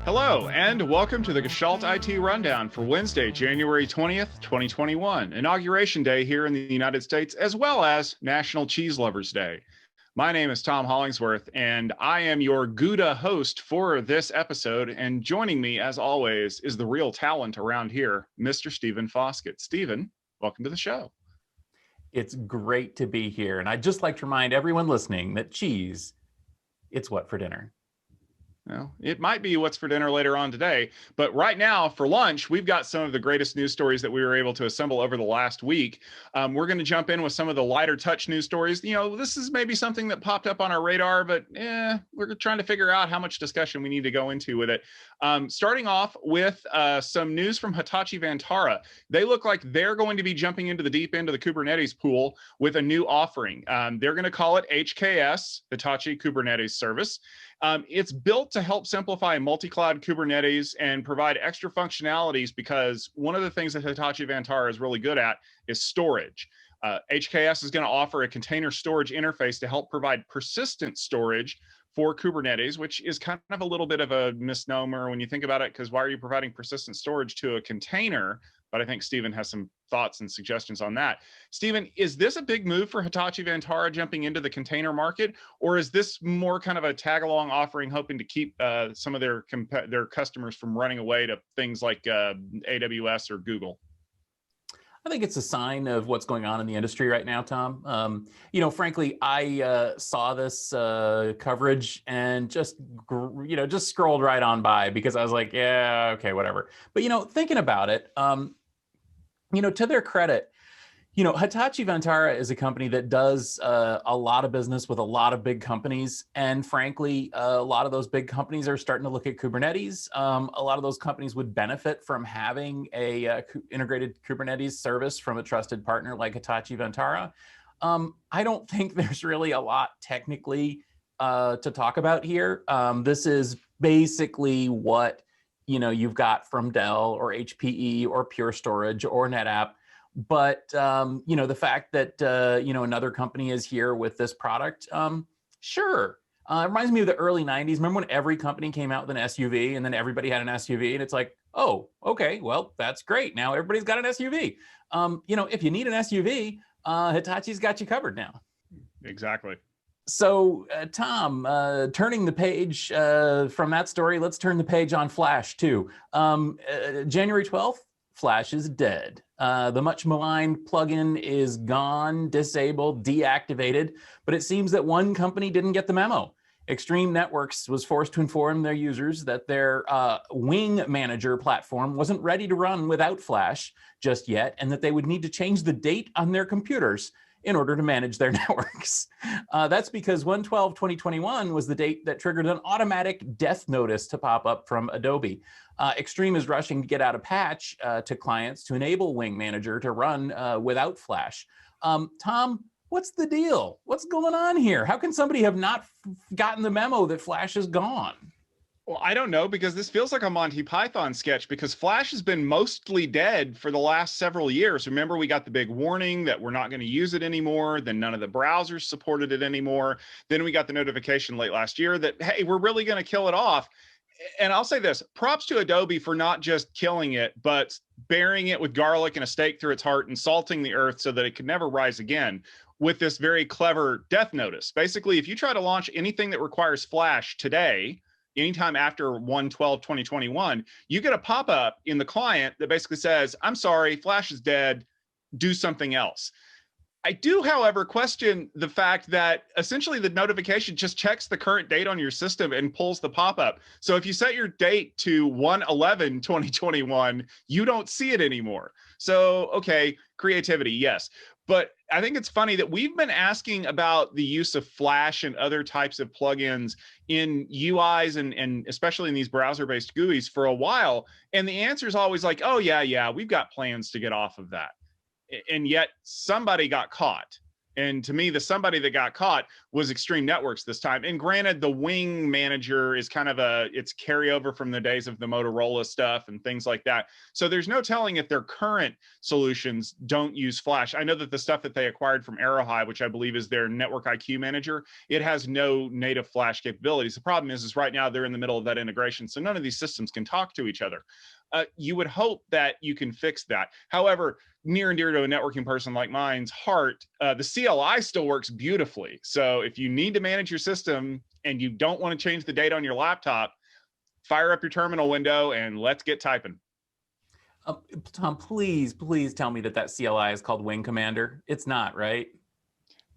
Hello, and welcome to the Gestalt IT Rundown for Wednesday, January 20th, 2021, Inauguration Day here in the United States, as well as National Cheese Lovers Day. My name is Tom Hollingsworth, and I am your Gouda host for this episode, and joining me, as always, is the real talent around here, Mr. Stephen Foskett. Stephen, welcome to the show. It's great to be here, and I'd just like to remind everyone listening that cheese, it's what for dinner? Well, it might be what's for dinner later on today, but right now for lunch, we've got some of the greatest news stories that we were able to assemble over the last week. We're going to jump in with some of the lighter touch news stories. You know, this is maybe something that popped up on our radar, but we're trying to figure out how much discussion we need to go into with it. Starting off with some news from Hitachi Vantara. They look like they're going to be jumping into the deep end of the Kubernetes pool with a new offering. They're going to call it HKS, Hitachi Kubernetes Service. It's built to help simplify multi-cloud Kubernetes and provide extra functionalities, because one of the things that Hitachi Vantara is really good at is storage. HKS is going to offer a container storage interface to help provide persistent storage for Kubernetes, which is kind of a little bit of a misnomer when you think about it, because why are you providing persistent storage to a container? But I think Stephen has some thoughts and suggestions on that. Stephen, is this a big move for Hitachi Vantara jumping into the container market, or is this more kind of a tag-along offering, hoping to keep some of their customers from running away to things like AWS or Google? I think it's a sign of what's going on in the industry right now, Tom. Frankly, I saw this coverage and just scrolled right on by, because I was like, yeah, okay, whatever. But, thinking about it, to their credit, Hitachi Vantara is a company that does a lot of business with a lot of big companies. And frankly, a lot of those big companies are starting to look at Kubernetes. A lot of those companies would benefit from having a integrated Kubernetes service from a trusted partner like Hitachi Vantara. I don't think there's really a lot technically to talk about here. This is basically what you've got from Dell or HPE or Pure Storage or NetApp. But, the fact that, another company is here with this product, sure. It reminds me of the early 90s. Remember when every company came out with an SUV and then everybody had an SUV, and it's like, oh, okay, well, that's great. Now everybody's got an SUV. If you need an SUV, Hitachi's got you covered now. Exactly. So, Tom, turning the page from that story, let's turn the page on Flash too. January 12th. Flash is dead. The much maligned plugin is gone, disabled, deactivated, but it seems that one company didn't get the memo. Extreme Networks was forced to inform their users that their Wing Manager platform wasn't ready to run without Flash just yet, and that they would need to change the date on their computers in order to manage their networks. That's because 1/12/2021 was the date that triggered an automatic death notice to pop up from Adobe. Extreme is rushing to get out a patch to clients to enable Wing Manager to run without Flash. Tom, what's the deal? What's going on here? How can somebody have not gotten the memo that Flash is gone? Well, I don't know, because this feels like a Monty Python sketch, because Flash has been mostly dead for the last several years. Remember, we got the big warning that we're not going to use it anymore. Then none of the browsers supported it anymore. Then we got the notification late last year that, hey, we're really going to kill it off. And I'll say this, props to Adobe for not just killing it, but burying it with garlic and a stake through its heart and salting the earth so that it could never rise again with this very clever death notice. Basically, if you try to launch anything that requires Flash today, anytime after 1/12/2021, you get a pop-up in the client that basically says, I'm sorry, Flash is dead, do something else. I do, however, question the fact that essentially the notification just checks the current date on your system and pulls the pop-up. So if you set your date to 1/11/2021, you don't see it anymore. So, okay, creativity, yes. But I think it's funny that we've been asking about the use of Flash and other types of plugins in UIs and especially in these browser-based GUIs for a while. And the answer is always like, oh, yeah, we've got plans to get off of that. And yet somebody got caught. And to me, the somebody that got caught was Extreme Networks this time. And granted, the Wing Manager is kind of it's carryover from the days of the Motorola stuff and things like that. So there's no telling if their current solutions don't use Flash. I know that the stuff that they acquired from Aerohive, which I believe is their Network IQ Manager, it has no native Flash capabilities. The problem is right now they're in the middle of that integration. So none of these systems can talk to each other. You would hope that you can fix that. However, near and dear to a networking person like mine's heart, the CLI still works beautifully. So if you need to manage your system and you don't want to change the data on your laptop, fire up your terminal window and let's get typing. Tom, please tell me that CLI is called Wing Commander. It's not, right?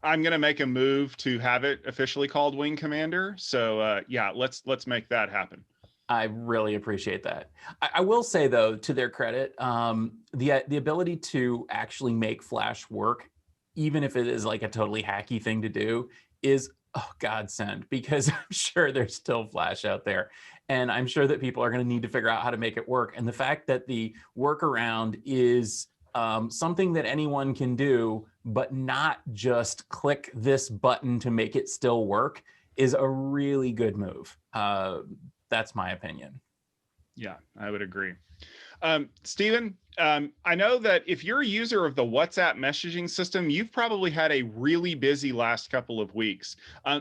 I'm going to make a move to have it officially called Wing Commander. So yeah, let's make that happen. I really appreciate that. I will say, though, to their credit, the ability to actually make Flash work, even if it is like a totally hacky thing to do, is a godsend, because I'm sure there's still Flash out there. And I'm sure that people are going to need to figure out how to make it work. And the fact that the workaround is something that anyone can do, but not just click this button to make it still work, is a really good move. That's my opinion. Yeah, I would agree. Stephen, I know that if you're a user of the WhatsApp messaging system, you've probably had a really busy last couple of weeks.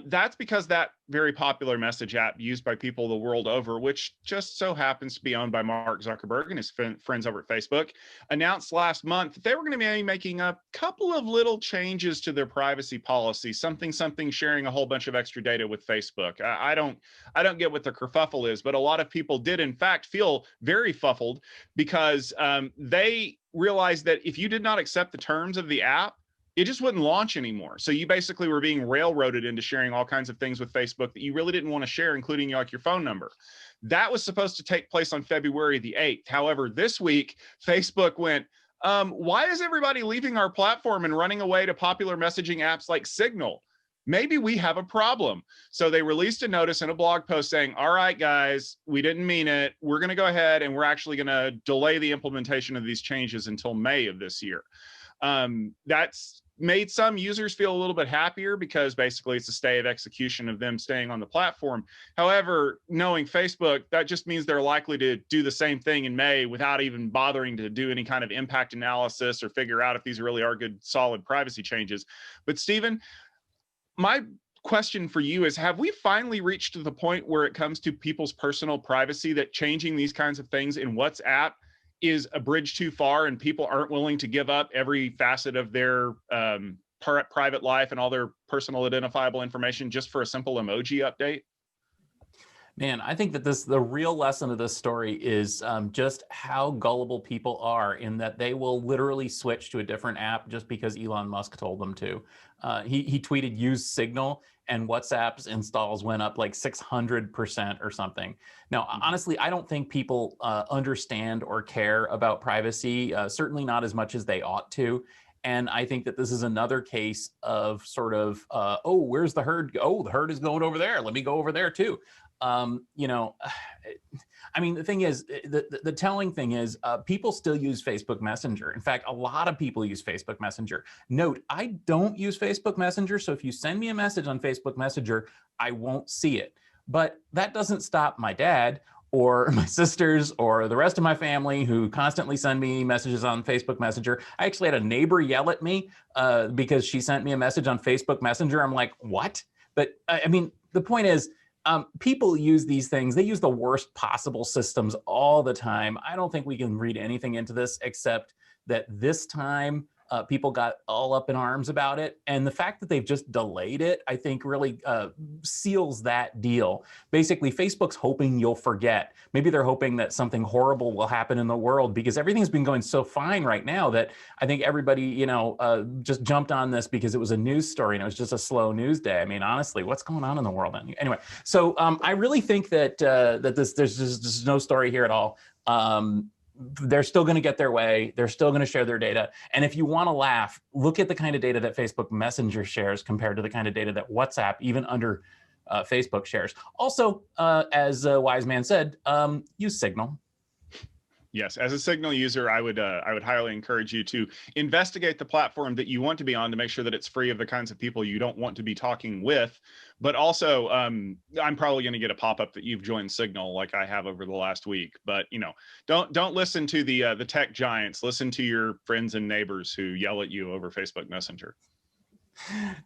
That's because that very popular message app used by people the world over, which just so happens to be owned by Mark Zuckerberg and his friends over at Facebook, announced last month that they were going to be making a couple of little changes to their privacy policy, something sharing a whole bunch of extra data with Facebook. I don't get what the kerfuffle is, but a lot of people did in fact feel very fuffled because they realized that if you did not accept the terms of the app, it just wouldn't launch anymore. So you basically were being railroaded into sharing all kinds of things with Facebook that you really didn't want to share, including like your phone number. That was supposed to take place on February the 8th. However, this week, Facebook went, why is everybody leaving our platform and running away to popular messaging apps like Signal? Maybe we have a problem. So they released a notice in a blog post saying, all right, guys, we didn't mean it. We're going to go ahead and we're actually going to delay the implementation of these changes until May of this year. That's made some users feel a little bit happier because basically it's a stay of execution of them staying on the platform. However, knowing Facebook, that just means they're likely to do the same thing in May without even bothering to do any kind of impact analysis or figure out if these really are good, solid privacy changes. But Stephen, my question for you is, have we finally reached to the point where it comes to people's personal privacy that changing these kinds of things in WhatsApp is a bridge too far and people aren't willing to give up every facet of their private life and all their personal identifiable information just for a simple emoji update? Man, I think that the real lesson of this story is just how gullible people are, in that they will literally switch to a different app just because Elon Musk told them to. He tweeted, use Signal, and WhatsApp's installs went up like 600% or something. Now, honestly, I don't think people understand or care about privacy, certainly not as much as they ought to. And I think that this is another case of sort of, oh, where's the herd? Oh, the herd is going over there. Let me go over there too. You know, I mean, the thing is, the telling thing is, people still use Facebook Messenger. In fact, a lot of people use Facebook Messenger. Note, I don't use Facebook Messenger, so if you send me a message on Facebook Messenger, I won't see it. But that doesn't stop my dad or my sisters or the rest of my family who constantly send me messages on Facebook Messenger. I actually had a neighbor yell at me because she sent me a message on Facebook Messenger. I'm like, what? But I mean, the point is, people use these things. They use the worst possible systems all the time. I don't think we can read anything into this except that this time people got all up in arms about it. And the fact that they've just delayed it, I think really seals that deal. Basically, Facebook's hoping you'll forget. Maybe they're hoping that something horrible will happen in the world, because everything's been going so fine right now that I think everybody, you know, just jumped on this because it was a news story and it was just a slow news day. I mean, honestly, what's going on in the world? Anyway, so I really think that there's just no story here at all. They're still going to get their way. They're still going to share their data. And if you want to laugh, look at the kind of data that Facebook Messenger shares compared to the kind of data that WhatsApp, even under Facebook, shares. Also, as a wise man said, use Signal. Yes, as a Signal user, I would highly encourage you to investigate the platform that you want to be on to make sure that it's free of the kinds of people you don't want to be talking with. But also, I'm probably going to get a pop up that you've joined Signal, like I have over the last week. But don't listen to the tech giants. Listen to your friends and neighbors who yell at you over Facebook Messenger.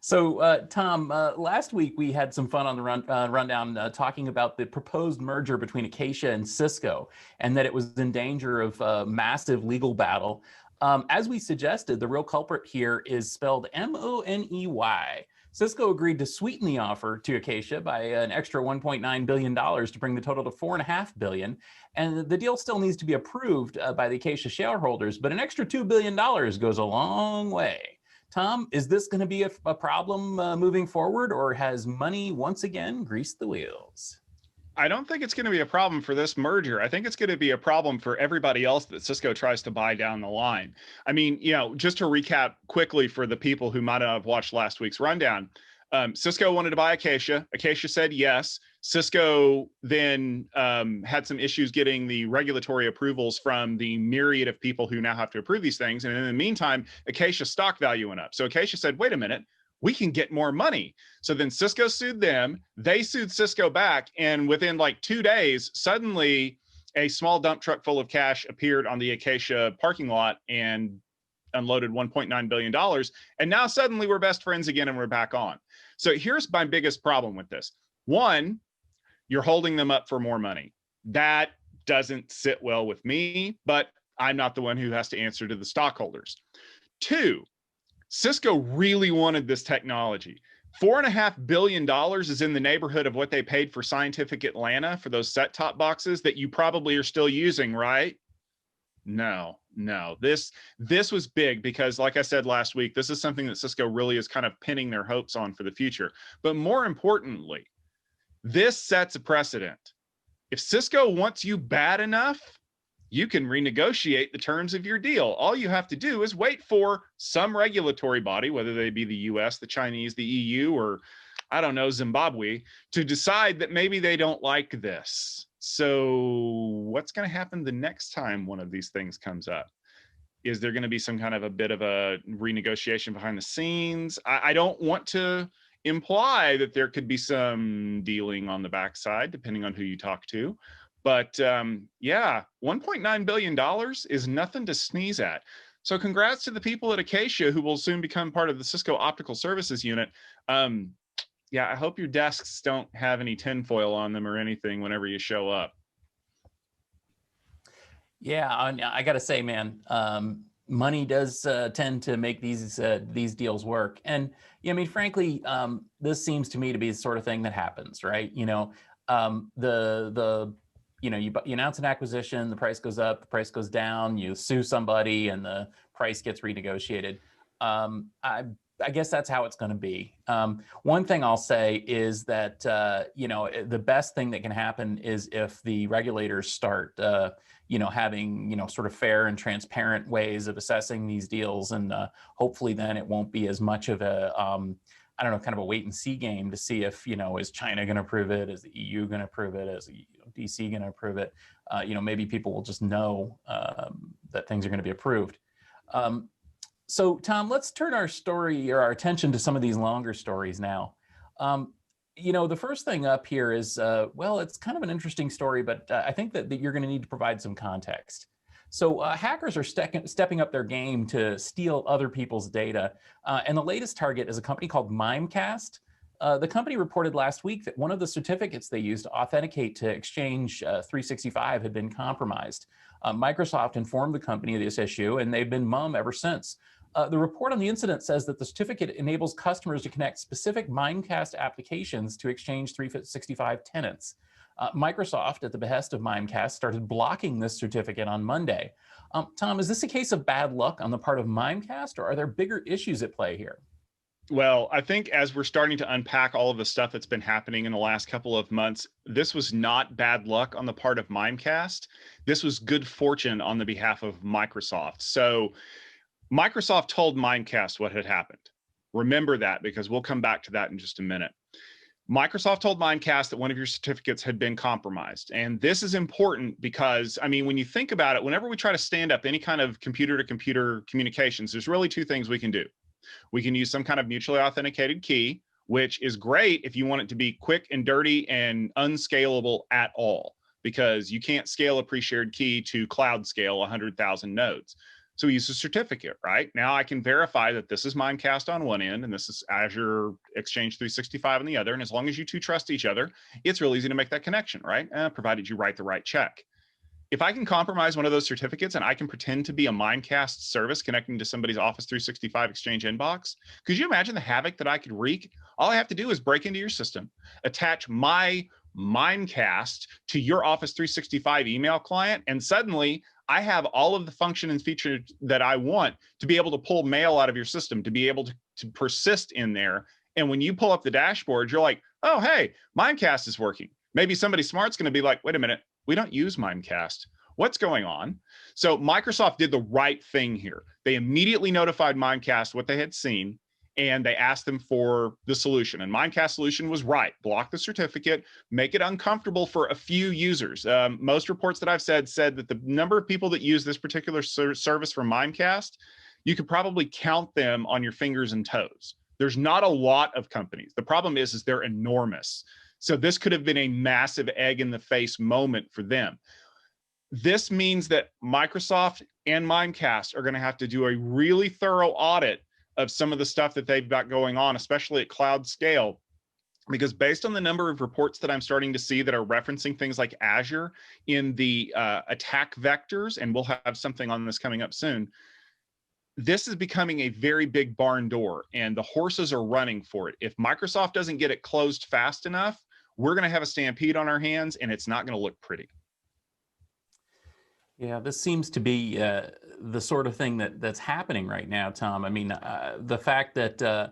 So, Tom, last week we had some fun on the rundown talking about the proposed merger between Acacia and Cisco, and that it was in danger of a massive legal battle. As we suggested, the real culprit here is spelled Money. Cisco agreed to sweeten the offer to Acacia by an extra $1.9 billion to bring the total to $4.5 billion. And the deal still needs to be approved by the Acacia shareholders, but an extra $2 billion goes a long way. Tom, is this going to be a problem moving forward, or has money once again greased the wheels? I don't think it's going to be a problem for this merger. I think it's going to be a problem for everybody else that Cisco tries to buy down the line. I mean, just to recap quickly for the people who might not have watched last week's rundown, Cisco wanted to buy Acacia. Acacia said yes. Cisco then had some issues getting the regulatory approvals from the myriad of people who now have to approve these things. And in the meantime, Acacia's stock value went up. So Acacia said, wait a minute, we can get more money. So then Cisco sued them. They sued Cisco back. And within like 2 days, suddenly a small dump truck full of cash appeared on the Acacia parking lot and unloaded $1.9 billion. And now suddenly we're best friends again and we're back on. So here's my biggest problem with this. One, you're holding them up for more money. That doesn't sit well with me, but I'm not the one who has to answer to the stockholders. Two, Cisco really wanted this technology. $4.5 billion is in the neighborhood of what they paid for Scientific Atlanta for those set-top boxes that you probably are still using, right? No. This was big because, like I said last week, this is something that Cisco really is kind of pinning their hopes on for the future. But more importantly, this sets a precedent. If Cisco wants you bad enough, you can renegotiate the terms of your deal. All you have to do is wait for some regulatory body, whether they be the US, the Chinese, the EU, or I don't know, Zimbabwe, to decide that maybe they don't like this. So what's going to happen the next time one of these things comes up? Is there going to be some kind of a bit of a renegotiation behind the scenes? I don't want to imply that there could be some dealing on the backside, depending on who you talk to. But yeah, $1.9 billion is nothing to sneeze at. So congrats to the people at Acacia who will soon become part of the Cisco Optical Services Unit. Yeah, I hope your desks don't have any tinfoil on them or anything whenever you show up. Yeah, I got to say, man, money does tend to make these deals work. And yeah, I mean, frankly, this seems to me to be the sort of thing that happens, right? You announce an acquisition, the price goes up, the price goes down, you sue somebody, and the price gets renegotiated. I guess that's how it's going to be. One thing I'll say is that the best thing that can happen is if the regulators start having sort of fair and transparent ways of assessing these deals, and hopefully then it won't be as much of a kind of a wait and see game to see if is China going to approve it, is the EU going to approve it, is DC going to approve it. Maybe people will just know that things are going to be approved. So, Tom, let's turn our attention to some of these longer stories now. The first thing up here is, it's kind of an interesting story, but I think that you're going to need to provide some context. So hackers are stepping up their game to steal other people's data. And the latest target is a company called Mimecast. The company reported last week that one of the certificates they used to authenticate to Exchange 365 had been compromised. Microsoft informed the company of this issue, and they've been mum ever since. The report on the incident says that the certificate enables customers to connect specific Mimecast applications to Exchange 365 tenants. Microsoft, at the behest of Mimecast, started blocking this certificate on Monday. Tom, is this a case of bad luck on the part of Mimecast, or are there bigger issues at play here? Well, I think as we're starting to unpack all of the stuff that's been happening in the last couple of months, this was not bad luck on the part of Mimecast. This was good fortune on the behalf of Microsoft. So Microsoft told Mimecast what had happened. Remember that, because we'll come back to that in just a minute. Microsoft told Mimecast that one of your certificates had been compromised. And this is important because, I mean, when you think about it, whenever we try to stand up any kind of computer to computer communications, there's really two things we can do. We can use some kind of mutually authenticated key, which is great if you want it to be quick and dirty and unscalable at all, because you can't scale a pre-shared key to cloud scale 100,000 nodes. So we use a certificate, right? Now I can verify that this is Mimecast on one end and this is Azure Exchange 365 on the other. And as long as you two trust each other, it's real easy to make that connection, right? Provided you write the right check. If I can compromise one of those certificates and I can pretend to be a Mimecast service connecting to somebody's Office 365 Exchange inbox, could you imagine the havoc that I could wreak? All I have to do is break into your system, attach my Mimecast to your Office 365 email client, and suddenly I have all of the function and features that I want to be able to pull mail out of your system, to be able to persist in there. And when you pull up the dashboard, you're like, oh, hey, Mimecast is working. Maybe somebody smart's going to be like, wait a minute, we don't use Mimecast. What's going on? So Microsoft did the right thing here. They immediately notified Mimecast what they had seen, and they asked them for the solution. And Mimecast's solution was right. Block the certificate, make it uncomfortable for a few users. Most reports that I've said that the number of people that use this particular service from Mimecast, you could probably count them on your fingers and toes. There's not a lot of companies. The problem is they're enormous. So this could have been a massive egg in the face moment for them. This means that Microsoft and Mimecast are going to have to do a really thorough audit of some of the stuff that they've got going on, especially at cloud scale, because based on the number of reports that I'm starting to see that are referencing things like Azure in the attack vectors, and we'll have something on this coming up soon, this is becoming a very big barn door, and the horses are running for it. If Microsoft doesn't get it closed fast enough, we're going to have a stampede on our hands, and it's not going to look pretty. Yeah, this seems to be the sort of thing that's happening right now, Tom. I mean, the fact that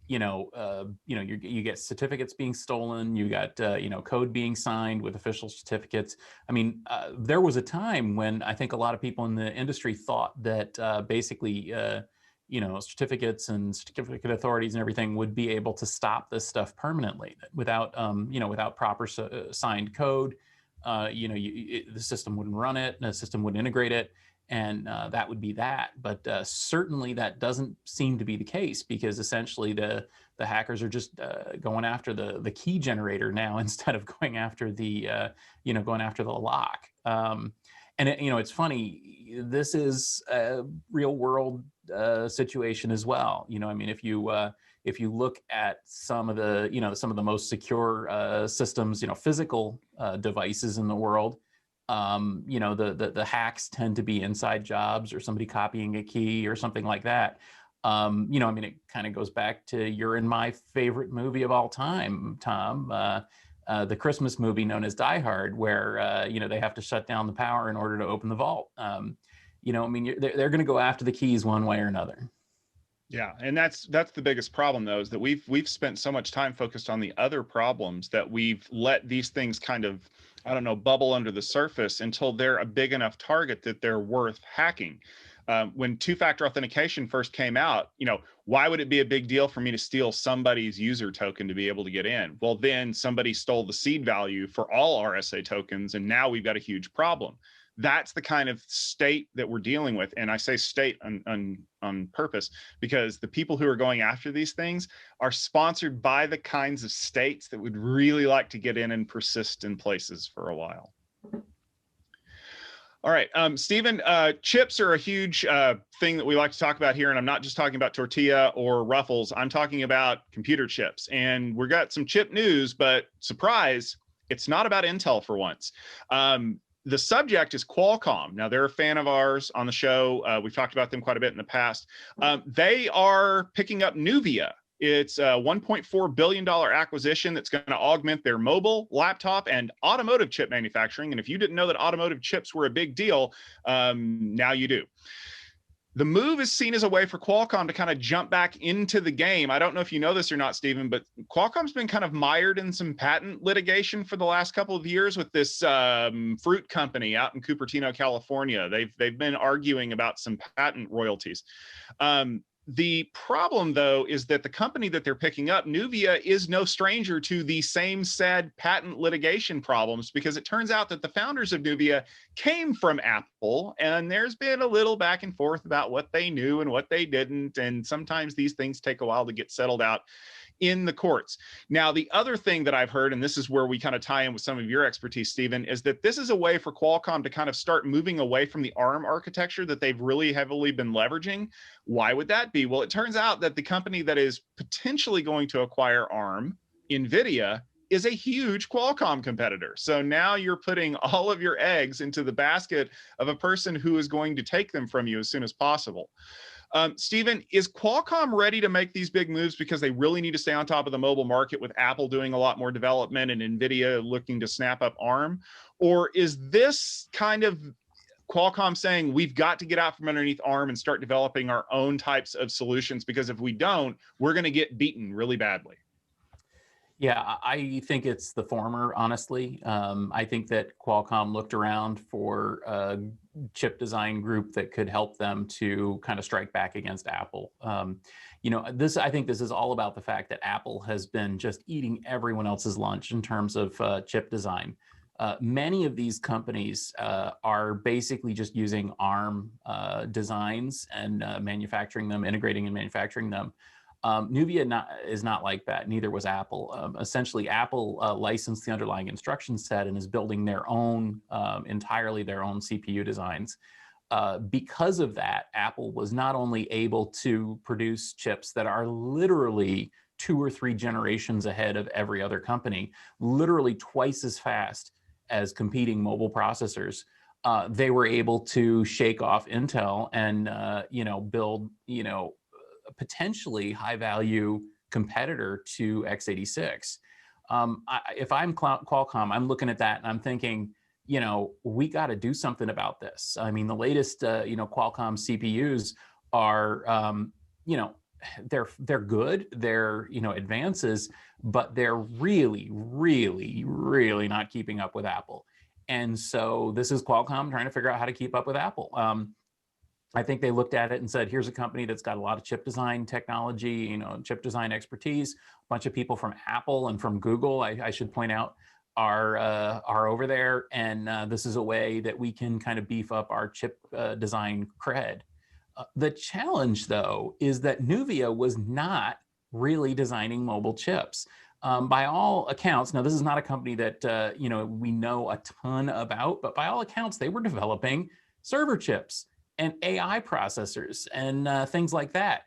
you get certificates being stolen, you got code being signed with official certificates. I mean, there was a time when I think a lot of people in the industry thought that basically certificates and certificate authorities and everything would be able to stop this stuff permanently without without proper signed code. The system wouldn't run it, and the system wouldn't integrate it, and that would be that. But certainly that doesn't seem to be the case, because essentially the hackers are just going after the key generator now instead of going after the lock. And it's funny. This is a real world situation as well. I mean, if you look at some of the most secure systems, physical devices in the world, the hacks tend to be inside jobs or somebody copying a key or something like that. I mean, it kind of goes back to you're in my favorite movie of all time, Tom, the Christmas movie known as Die Hard, where they have to shut down the power in order to open the vault. I mean, they're going to go after the keys one way or another. Yeah, and that's the biggest problem, though, is that we've spent so much time focused on the other problems that we've let these things kind of, I don't know, bubble under the surface until they're a big enough target that they're worth hacking. When two-factor authentication first came out, why would it be a big deal for me to steal somebody's user token to be able to get in? Well, then somebody stole the seed value for all RSA tokens, and now we've got a huge problem. That's the kind of state that we're dealing with. And I say state on purpose, because the people who are going after these things are sponsored by the kinds of states that would really like to get in and persist in places for a while. All right, Stephen, chips are a huge thing that we like to talk about here. And I'm not just talking about tortilla or Ruffles. I'm talking about computer chips. And we've got some chip news, but surprise, it's not about Intel for once. The subject is Qualcomm. Now, they're a fan of ours on the show. We've talked about them quite a bit in the past. They are picking up Nuvia. It's a $1.4 billion acquisition that's going to augment their mobile, laptop, and automotive chip manufacturing. And if you didn't know that automotive chips were a big deal, now you do. The move is seen as a way for Qualcomm to kind of jump back into the game. I don't know if you know this or not, Stephen, but Qualcomm's been kind of mired in some patent litigation for the last couple of years with this fruit company out in Cupertino, California. They've been arguing about some patent royalties. The problem, though, is that the company that they're picking up, Nuvia, is no stranger to the same sad patent litigation problems, because it turns out that the founders of Nuvia came from Apple, and there's been a little back and forth about what they knew and what they didn't. And sometimes these things take a while to get settled out in the courts. Now, the other thing that I've heard, and this is where we kind of tie in with some of your expertise, Stephen, is that this is a way for Qualcomm to kind of start moving away from the ARM architecture that they've really heavily been leveraging. Why would that be? Well, it turns out that the company that is potentially going to acquire ARM, Nvidia, is a huge Qualcomm competitor. So now you're putting all of your eggs into the basket of a person who is going to take them from you as soon as possible. Stephen, is Qualcomm ready to make these big moves because they really need to stay on top of the mobile market, with Apple doing a lot more development and Nvidia looking to snap up ARM? Or is this kind of Qualcomm saying we've got to get out from underneath ARM and start developing our own types of solutions, because if we don't, we're going to get beaten really badly? Yeah, I think it's the former, honestly. I think that Qualcomm looked around for a chip design group that could help them to kind of strike back against Apple. I think this is all about the fact that Apple has been just eating everyone else's lunch in terms of chip design. Many of these companies are basically just using ARM designs and manufacturing them, integrating and manufacturing them. Nuvia is not like that. Neither was Apple. Essentially, Apple licensed the underlying instruction set and is building their own, entirely their own CPU designs. Because of that, Apple was not only able to produce chips that are literally 2 or 3 generations ahead of every other company, literally twice as fast as competing mobile processors. They were able to shake off Intel and build a potentially high value competitor to x86. If I'm Qualcomm, I'm looking at that and I'm thinking, we got to do something about this. I mean, the latest, Qualcomm CPUs are, they're good, they're, advances, but they're really, really, really not keeping up with Apple. And so this is Qualcomm trying to figure out how to keep up with Apple. I think they looked at it and said, here's a company that's got a lot of chip design technology, chip design expertise. A bunch of people from Apple and from Google, I should point out, are over there. And this is a way that we can kind of beef up our chip design cred. The challenge, though, is that Nuvia was not really designing mobile chips. By all accounts, now this is not a company that we know a ton about, but by all accounts, they were developing server chips and AI processors and things like that.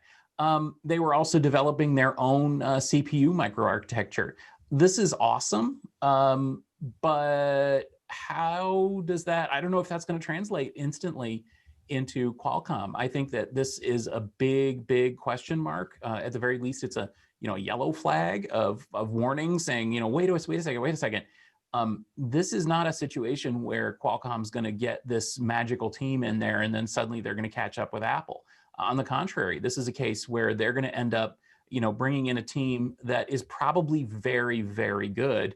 They were also developing their own CPU microarchitecture. This is awesome, but how does that, I don't know if that's going to translate instantly into Qualcomm. I think that this is a big, big question mark. At the very least, it's a yellow flag of warning saying, wait a second. This is not a situation where Qualcomm's going to get this magical team in there and then suddenly they're going to catch up with Apple. On the contrary, this is a case where they're going to end up, bringing in a team that is probably very, very good,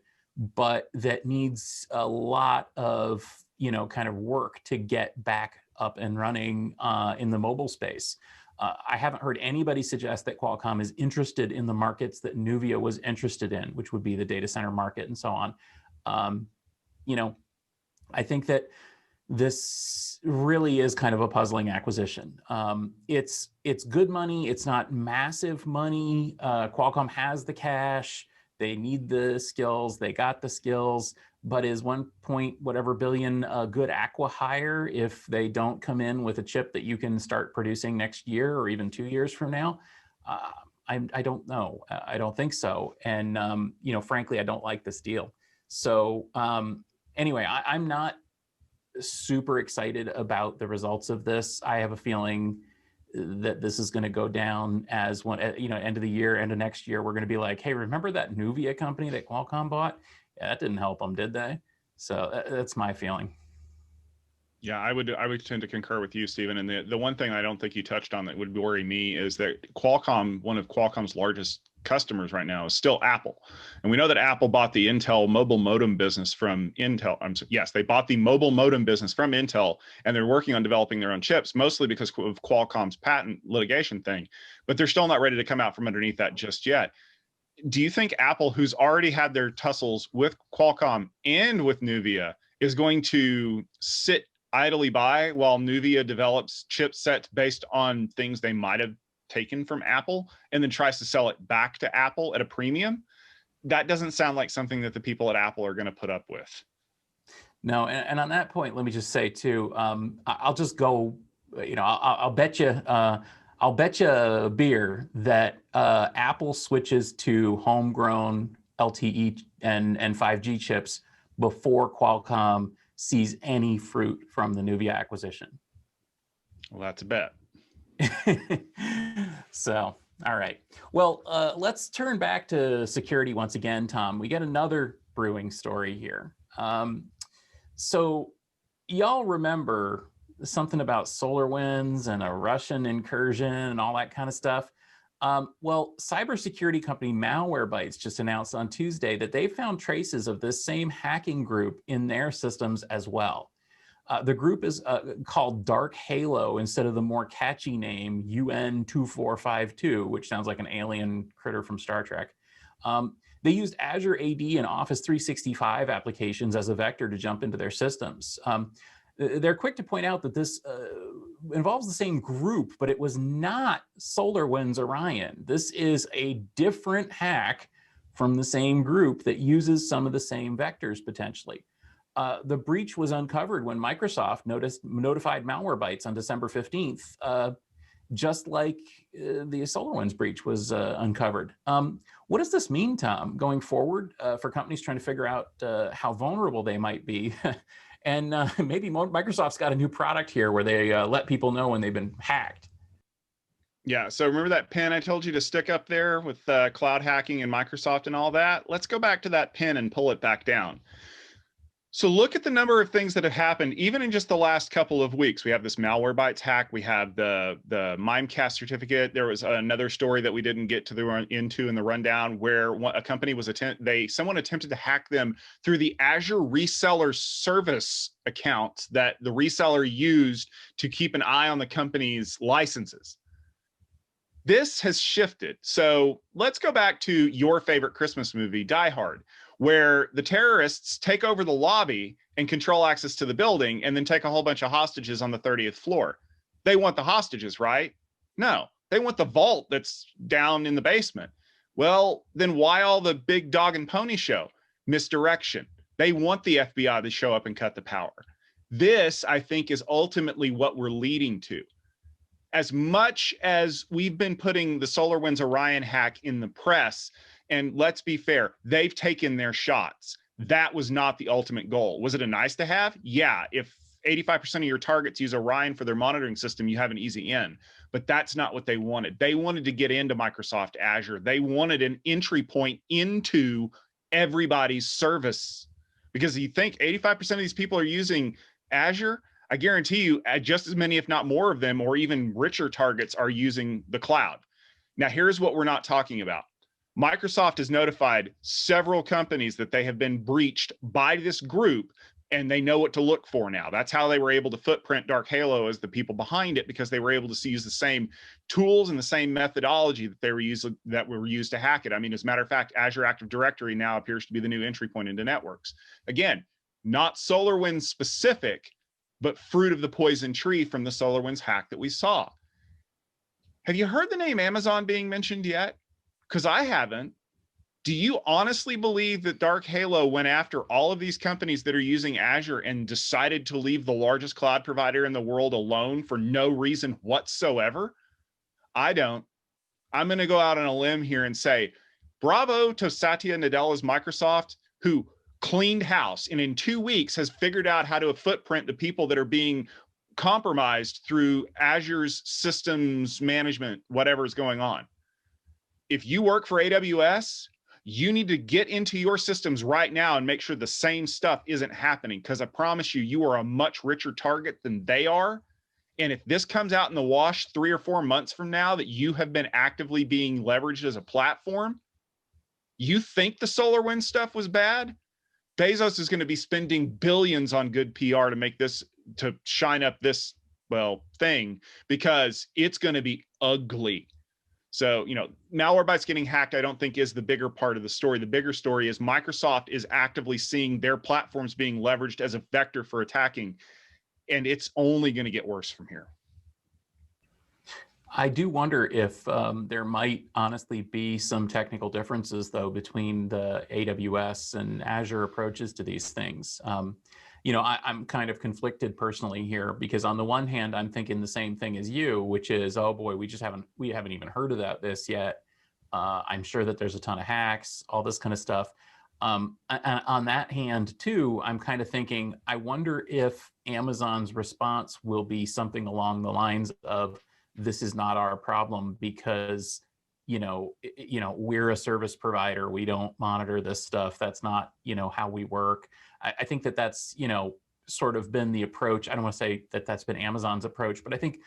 but that needs a lot of, kind of work to get back up and running in the mobile space. I haven't heard anybody suggest that Qualcomm is interested in the markets that Nuvia was interested in, which would be the data center market and so on. I think that this really is kind of a puzzling acquisition. It's good money. It's not massive money. Qualcomm has the cash. They need the skills. They got the skills. But is 1 point whatever billion a good acqui-hire if they don't come in with a chip that you can start producing next year or even 2 years from now? I don't know. I don't think so. And frankly, I don't like this deal. So anyway, I'm not super excited about the results of this. I have a feeling that this is going to go down as one, end of the year, end of next year, we're going to be like, hey, remember that Nuvia company that Qualcomm bought? Yeah, that didn't help them, did they? So that's my feeling. Yeah, I would tend to concur with you, Stephen. And the one thing I don't think you touched on that would worry me is that Qualcomm, one of Qualcomm's largest customers right now is still Apple. And we know that Apple bought the Intel mobile modem business from Intel. Yes, they bought the mobile modem business from Intel, and they're working on developing their own chips, mostly because of Qualcomm's patent litigation thing. But they're still not ready to come out from underneath that just yet. Do you think Apple, who's already had their tussles with Qualcomm and with Nuvia, is going to sit idly by while Nuvia develops chipsets based on things they might have taken from Apple and then tries to sell it back to Apple at a premium? That doesn't sound like something that the people at Apple are going to put up with. No, and on that point, let me just say too, I'll just go, I'll bet you, I'll bet you a beer that Apple switches to homegrown LTE and 5G chips before Qualcomm sees any fruit from the Nuvia acquisition. Well, that's a bet. So, all right. Well, let's turn back to security once again, Tom. We get another brewing story here. So y'all remember something about SolarWinds and a Russian incursion and all that kind of stuff? Well, cybersecurity company MalwareBytes just announced on Tuesday that they found traces of this same hacking group in their systems as well. The group is called Dark Halo instead of the more catchy name UN2452, which sounds like an alien critter from Star Trek. They used Azure AD and Office 365 applications as a vector to jump into their systems. They're quick to point out that this involves the same group, but it was not SolarWinds Orion. This is a different hack from the same group that uses some of the same vectors potentially. The breach was uncovered when Microsoft notified MalwareBytes on December 15th, just like the SolarWinds breach was uncovered. What does this mean, Tom, going forward for companies trying to figure out how vulnerable they might be? And maybe Microsoft's got a new product here where they let people know when they've been hacked. Yeah, so remember that pin I told you to stick up there with cloud hacking and Microsoft and all that? Let's go back to that pin and pull it back down. So look at the number of things that have happened, even in just the last couple of weeks. We have this MalwareBytes hack. We have the Mimecast certificate. There was another story that we didn't get to into in the rundown where a company was someone attempted to hack them through the Azure reseller service account that the reseller used to keep an eye on the company's licenses. This has shifted. So let's go back to your favorite Christmas movie, Die Hard, where the terrorists take over the lobby and control access to the building and then take a whole bunch of hostages on the 30th floor. They want the hostages, right? No, they want the vault that's down in the basement. Well, then why all the big dog and pony show? Misdirection. They want the FBI to show up and cut the power. This, I think, is ultimately what we're leading to. As much as we've been putting the SolarWinds Orion hack in the press, and let's be fair, they've taken their shots. That was not the ultimate goal. Was it a nice to have? Yeah. If 85% of your targets use Orion for their monitoring system, you have an easy in. But that's not what they wanted. They wanted to get into Microsoft Azure. They wanted an entry point into everybody's service. Because you think 85% of these people are using Azure, I guarantee you just as many, if not more of them, or even richer targets are using the cloud. Now, here's what we're not talking about. Microsoft has notified several companies that they have been breached by this group, and they know what to look for now. That's how they were able to footprint Dark Halo as the people behind it, because they were able to use the same tools and the same methodology that were used to hack it. I mean, as a matter of fact, Azure Active Directory now appears to be the new entry point into networks. Again, not SolarWinds specific, but fruit of the poison tree from the SolarWinds hack that we saw. Have you heard the name Amazon being mentioned yet? Because I haven't. Do you honestly believe that Dark Halo went after all of these companies that are using Azure and decided to leave the largest cloud provider in the world alone for no reason whatsoever? I don't. I'm going to go out on a limb here and say, bravo to Satya Nadella's Microsoft, who cleaned house and in 2 weeks has figured out how to footprint the people that are being compromised through Azure's systems management, whatever is going on. If you work for AWS, you need to get into your systems right now and make sure the same stuff isn't happening, because I promise you, you are a much richer target than they are. And if this comes out in the wash 3 or 4 months from now that you have been actively being leveraged as a platform, you think the SolarWinds stuff was bad? Bezos is going to be spending billions on good PR to make this, to shine up this, well, thing, because it's going to be ugly. So, MalwareBytes getting hacked, I don't think is the bigger part of the story. The bigger story is Microsoft is actively seeing their platforms being leveraged as a vector for attacking, and it's only going to get worse from here. I do wonder if there might honestly be some technical differences, though, between the AWS and Azure approaches to these things. I'm kind of conflicted personally here, because on the one hand, I'm thinking the same thing as you, which is, oh boy, we haven't even heard about this yet. I'm sure that there's a ton of hacks, all this kind of stuff. And on that hand, too, I'm kind of thinking, I wonder if Amazon's response will be something along the lines of, this is not our problem because, we're a service provider. We don't monitor this stuff. That's not, how we work. I think that that's, sort of been the approach. I don't want to say that that's been Amazon's approach, but I think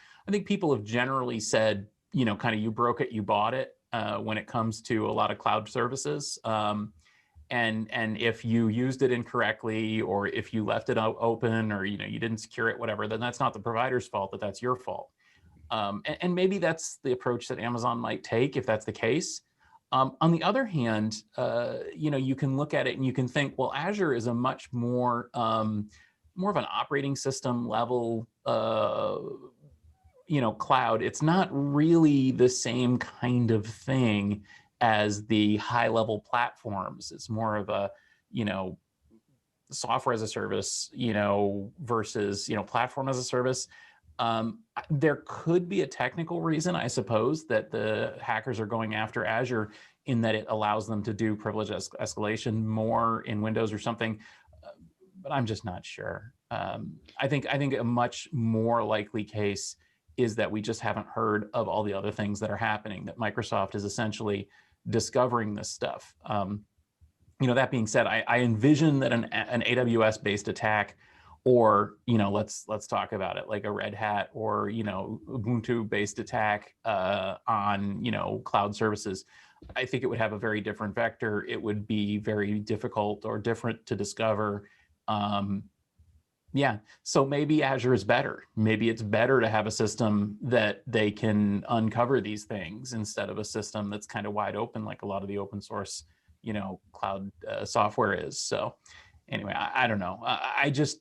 people have generally said, kind of, you broke it, you bought it, when it comes to a lot of cloud services. And if you used it incorrectly, or if you left it open, or, you didn't secure it, whatever, then that's not the provider's fault, that's your fault. And maybe that's the approach that Amazon might take if that's the case. On the other hand, you can look at it and you can think, well, Azure is a much more of an operating system level, cloud. It's not really the same kind of thing as the high level platforms. It's more of a, software as a service, versus, platform as a service. There could be a technical reason, I suppose, that the hackers are going after Azure, in that it allows them to do privilege escalation more in Windows or something, but I'm just not sure. I think a much more likely case is that we just haven't heard of all the other things that are happening, that Microsoft is essentially discovering this stuff. That being said, I envision that an AWS-based attack, or let's talk about it, like a Red Hat or Ubuntu-based attack on cloud services, I think it would have a very different vector. It would be very difficult or different to discover. So maybe Azure is better. Maybe it's better to have a system that they can uncover these things, instead of a system that's kind of wide open, like a lot of the open source cloud software is. So anyway, I don't know. I just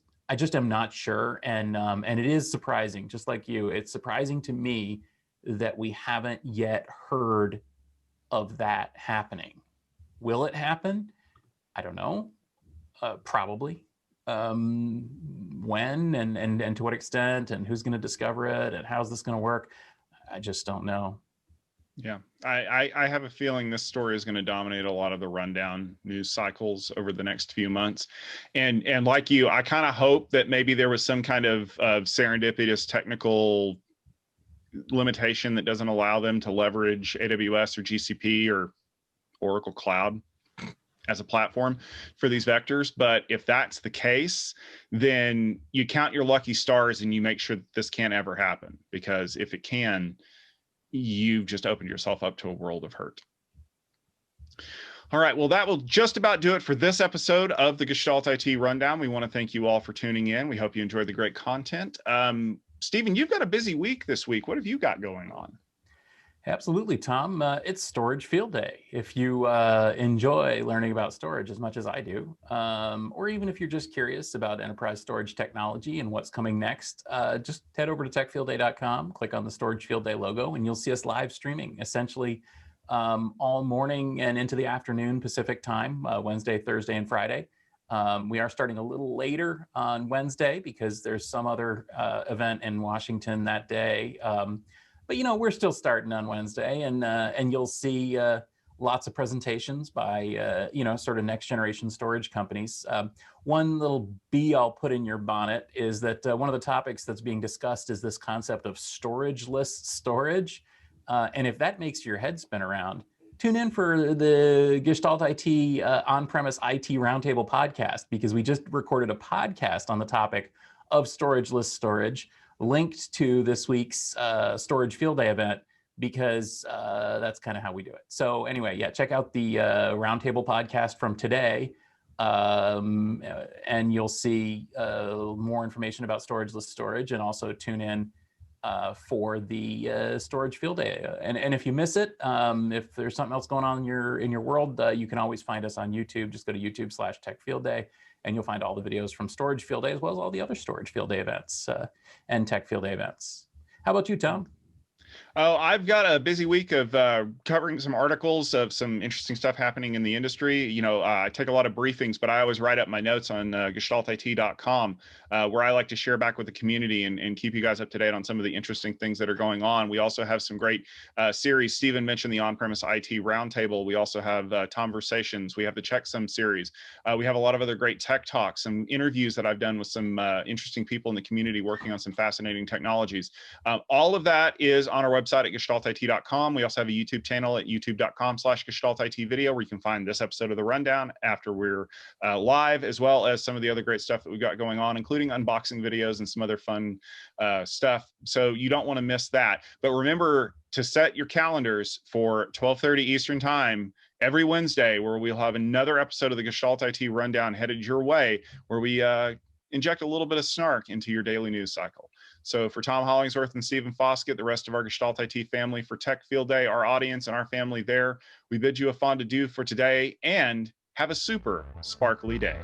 am not sure. And it is surprising, just like you, it's surprising to me that we haven't yet heard of that happening. Will it happen? I don't know. Probably. When and to what extent, and who's going to discover it, and how's this going to work? I just don't know. Yeah, I have a feeling this story is going to dominate a lot of the rundown news cycles over the next few months. And like you, I kind of hope that maybe there was some kind of serendipitous technical limitation that doesn't allow them to leverage AWS or GCP or Oracle Cloud as a platform for these vectors. But if that's the case, then you count your lucky stars and you make sure that this can't ever happen, because if it can, you've just opened yourself up to a world of hurt. All right, well, that will just about do it for this episode of the Gestalt IT Rundown. We want to thank you all for tuning in. We hope you enjoyed the great content. Stephen, you've got a busy week this week. What have you got going on? Absolutely, Tom. It's Storage Field Day. If you enjoy learning about storage as much as I do, or even if you're just curious about enterprise storage technology and what's coming next, just head over to techfieldday.com, click on the Storage Field Day logo, and you'll see us live streaming essentially all morning and into the afternoon Pacific time, Wednesday, Thursday, and Friday. We are starting a little later on Wednesday because there's some other event in Washington that day. But we're still starting on Wednesday, and you'll see lots of presentations by sort of next generation storage companies. One little bee I'll put in your bonnet is that one of the topics that's being discussed is this concept of storageless storage. And if that makes your head spin around, tune in for the Gestalt IT on-premise IT Roundtable podcast, because we just recorded a podcast on the topic of storageless storage. linked to this week's Storage Field Day event, because that's kind of how we do it. So anyway, yeah, check out the Roundtable podcast from today, and you'll see more information about storageless storage, and also tune in for the Storage Field Day. And if you miss it, if there's something else going on in your world, you can always find us on YouTube. Just go to YouTube/Tech Field Day, and you'll find all the videos from Storage Field Day, as well as all the other Storage Field Day events and Tech Field Day events. How about you, Tom? Oh, I've got a busy week of covering some articles of some interesting stuff happening in the industry. You know, I take a lot of briefings, but I always write up my notes on gestaltit.com, where I like to share back with the community and keep you guys up to date on some of the interesting things that are going on. We also have some great series. Stephen mentioned the on-premise IT roundtable. We also have Tomversations. We have the Checksum series. We have a lot of other great tech talks and interviews that I've done with some interesting people in the community working on some fascinating technologies. All of that is on our website at gestaltit.com. We also have a YouTube channel at youtube.com/gestaltitvideo, where you can find this episode of the rundown after we're live, as well as some of the other great stuff that we've got going on, including unboxing videos and some other fun stuff. So you don't want to miss that. But remember to set your calendars for 12:30 Eastern time every Wednesday, where we'll have another episode of the Gestalt IT rundown headed your way, where we inject a little bit of snark into your daily news cycle. So for Tom Hollingsworth and Stephen Foskett, the rest of our Gestalt IT family, for Tech Field Day, our audience and our family there, we bid you a fond adieu for today, and have a super sparkly day.